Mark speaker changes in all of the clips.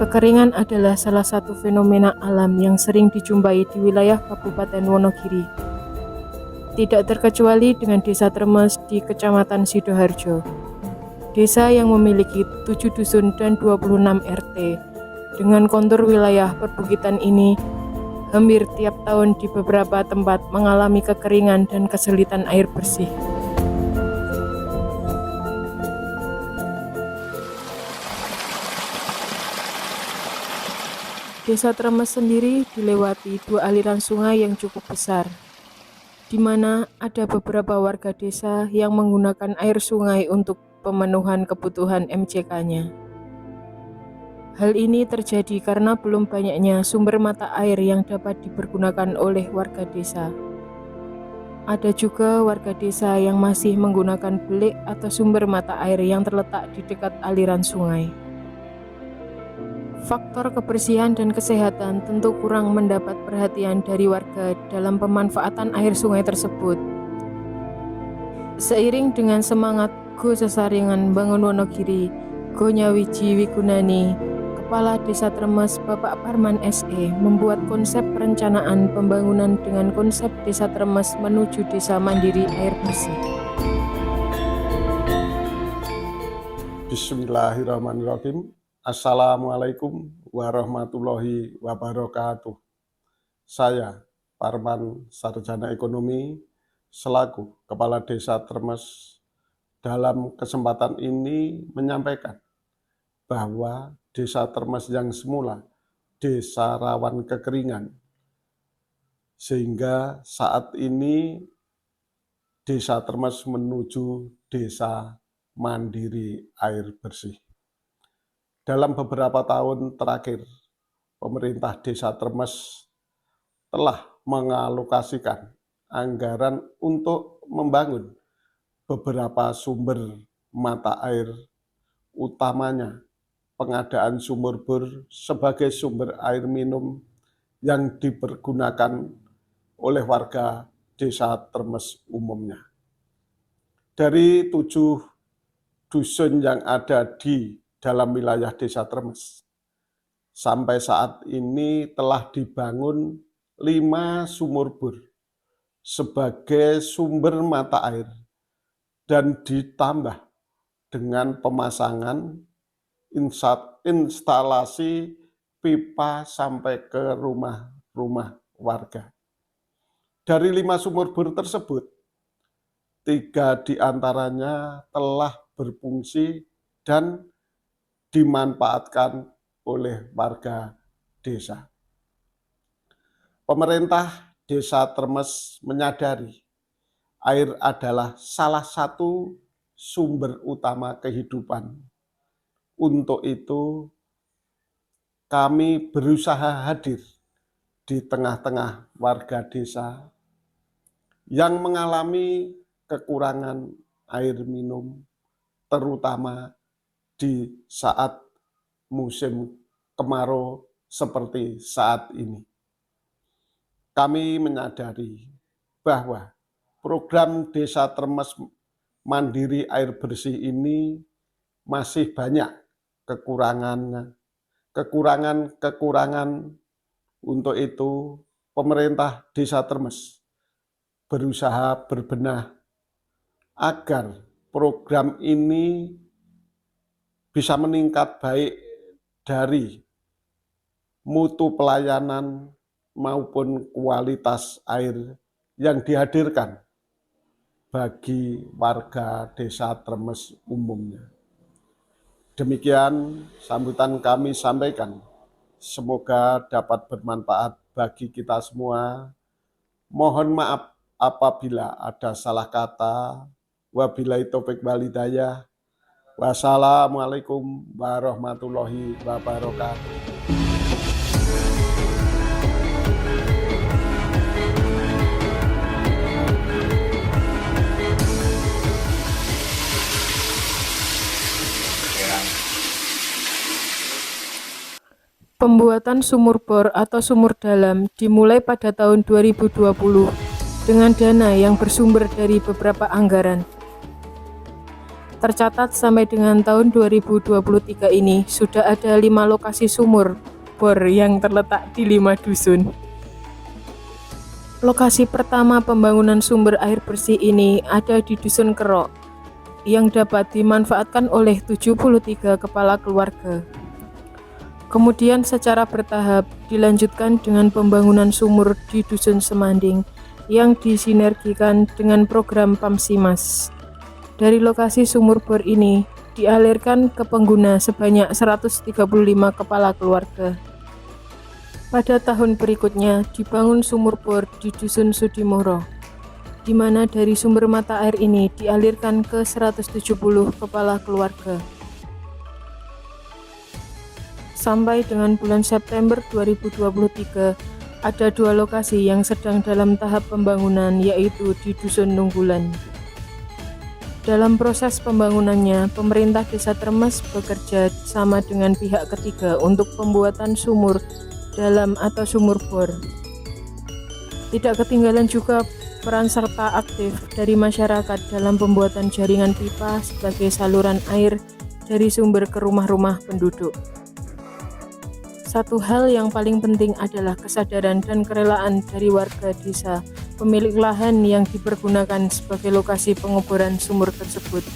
Speaker 1: Kekeringan adalah salah satu fenomena alam yang sering dijumpai di wilayah Kabupaten Wonogiri. Tidak terkecuali dengan Desa Tremes di Kecamatan Sidoharjo. Desa yang memiliki 7 dusun dan 26 RT. Dengan kontur wilayah perbukitan ini, hampir tiap tahun di beberapa tempat mengalami kekeringan dan kesulitan air bersih. Desa Tremes sendiri dilewati 2 aliran sungai yang cukup besar, di mana ada beberapa warga desa yang menggunakan air sungai untuk pemenuhan kebutuhan MCK-nya. Hal ini terjadi karena belum banyaknya sumber mata air yang dapat dipergunakan oleh warga desa. Ada juga warga desa yang masih menggunakan belik atau sumber mata air yang terletak di dekat aliran sungai. Faktor kebersihan dan kesehatan tentu kurang mendapat perhatian dari warga dalam pemanfaatan air sungai tersebut. Seiring dengan semangat Go Sesarengan Bangun Wonogiri, Go Nyawiji Wigunani, Kepala Desa Tremes Bapak Parman SE membuat konsep perencanaan pembangunan dengan konsep Desa Tremes menuju Desa Mandiri Air Bersih.
Speaker 2: Bismillahirrahmanirrahim. Assalamualaikum warahmatullahi wabarakatuh. Saya Parman Sarjana Ekonomi selaku Kepala Desa Tremes dalam kesempatan ini menyampaikan bahwa Desa Tremes yang semula desa rawan kekeringan, sehingga saat ini Desa Tremes menuju Desa Mandiri Air Bersih. Dalam beberapa tahun terakhir, pemerintah Desa Tremes telah mengalokasikan anggaran untuk membangun beberapa sumber mata air, utamanya pengadaan sumur bor sebagai sumber air minum yang dipergunakan oleh warga Desa Tremes umumnya. Dari 7 dusun yang ada di dalam wilayah Desa Tremes, sampai saat ini telah dibangun 5 sumur bor sebagai sumber mata air dan ditambah dengan pemasangan instalasi pipa sampai ke rumah-rumah warga. Dari 5 sumur bor tersebut, 3 diantaranya telah berfungsi dan dimanfaatkan oleh warga desa. Pemerintah Desa Tremes menyadari air adalah salah satu sumber utama kehidupan. Untuk itu, kami berusaha hadir di tengah-tengah warga desa yang mengalami kekurangan air minum, terutama di saat musim kemarau seperti saat ini. Kami menyadari bahwa program Desa Tremes Mandiri Air Bersih ini masih banyak kekurangan. Untuk itu, pemerintah Desa Tremes berusaha berbenah agar program ini bisa meningkat baik dari mutu pelayanan maupun kualitas air yang dihadirkan bagi warga Desa Tremes umumnya. Demikian sambutan kami sampaikan. Semoga dapat bermanfaat bagi kita semua. Mohon maaf apabila ada salah kata. Wabillahi taufiq wal hidayah. Wassalamualaikum warahmatullahi wabarakatuh.
Speaker 1: Pembuatan sumur bor atau sumur dalam dimulai pada tahun 2020 dengan dana yang bersumber dari beberapa anggaran. Tercatat sampai dengan tahun 2023 ini sudah ada 5 lokasi sumur bor yang terletak di 5 dusun. Lokasi pertama pembangunan sumber air bersih ini ada di Dusun Kerok yang dapat dimanfaatkan oleh 73 kepala keluarga. Kemudian secara bertahap dilanjutkan dengan pembangunan sumur di Dusun Semanding yang disinergikan dengan program Pamsimas. Dari lokasi sumur bor ini dialirkan ke pengguna sebanyak 135 kepala keluarga. Pada tahun berikutnya dibangun sumur bor di Dusun Sudimoro, di mana dari sumber mata air ini dialirkan ke 170 kepala keluarga. Sampai dengan bulan September 2023, ada 2 lokasi yang sedang dalam tahap pembangunan, yaitu di Dusun Nunggulan. Dalam proses pembangunannya, pemerintah Desa Tremes bekerja sama dengan pihak ketiga untuk pembuatan sumur dalam atau sumur bor. Tidak ketinggalan juga peran serta aktif dari masyarakat dalam pembuatan jaringan pipa sebagai saluran air dari sumber ke rumah-rumah penduduk. Satu hal yang paling penting adalah kesadaran dan kerelaan dari warga desa pemilik lahan yang dipergunakan sebagai lokasi pengoboran sumur tersebut.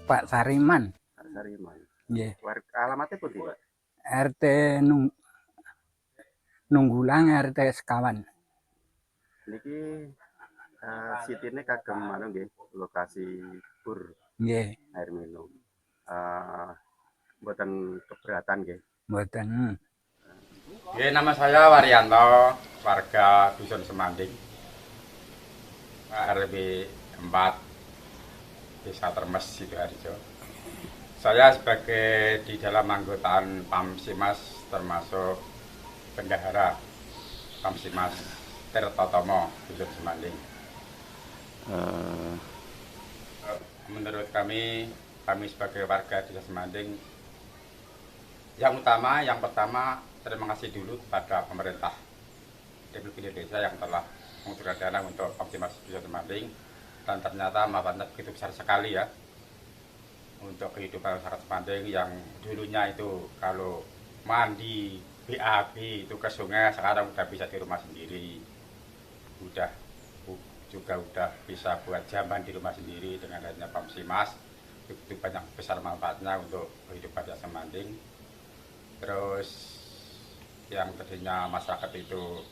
Speaker 3: Pak Sariman.
Speaker 4: Nggih. Alamatnya putih, Pak?
Speaker 3: RT Nunggulang RT sekawan.
Speaker 4: Niki sitine kagem anu nggih, lokasi bor
Speaker 3: Nggih,
Speaker 4: air minum. Mboten keberatan nggih.
Speaker 3: mboten.
Speaker 5: Nggih, nama saya Waryanto, warga Dusun Semanding, RW 4, Desa Tremes, Sidoarjo. Saya sebagai di dalam anggotaan Pamsimas, termasuk bendahara Pamsimas Tirtotomo, Dusun Semanding. Menurut kami sebagai warga Desa Semanding, yang pertama terima kasih dulu kepada pemerintah Republik Indonesia yang telah mengucurkan dana untuk Pamsimas Dusun Semanding, dan ternyata manfaatnya begitu besar sekali ya untuk kehidupan masyarakat Semanding yang dulunya itu kalau mandi BAB itu ke sungai, sekarang udah bisa di rumah sendiri, udah bisa buat jamban di rumah sendiri dengan adanya Pamsimas. Itu banyak besar manfaatnya untuk kehidupan Desa Semanding. Terus yang tadinya masyarakat itu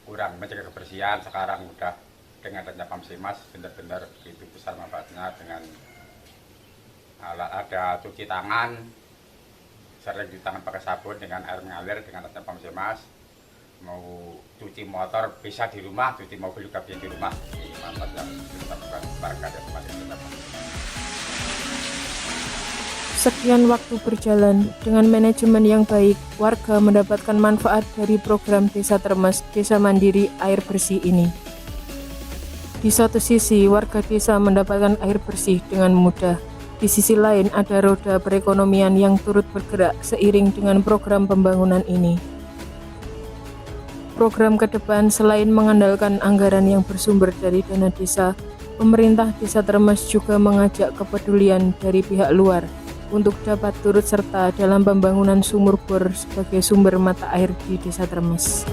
Speaker 5: kurang menjaga kebersihan, sekarang udah dengan adanya Pamsimas benar-benar begitu besar manfaatnya, dengan ada cuci tangan, sering cuci tangan pakai sabun dengan air mengalir dengan adanya Pamsimas. Mau cuci motor bisa di rumah, cuci mobil juga bisa di rumah. Ini manfaat yang kita lakukan warga dan masyarakat.
Speaker 1: Sekian waktu berjalan, dengan manajemen yang baik, warga mendapatkan manfaat dari program Desa Tremes, Desa Mandiri Air Bersih ini. Di satu sisi, warga desa mendapatkan air bersih dengan mudah. Di sisi lain, ada roda perekonomian yang turut bergerak seiring dengan program pembangunan ini. Program ke depan selain mengandalkan anggaran yang bersumber dari dana desa, pemerintah Desa Tremes juga mengajak kepedulian dari pihak luar untuk dapat turut serta dalam pembangunan sumur bor sebagai sumber mata air di Desa Tremes.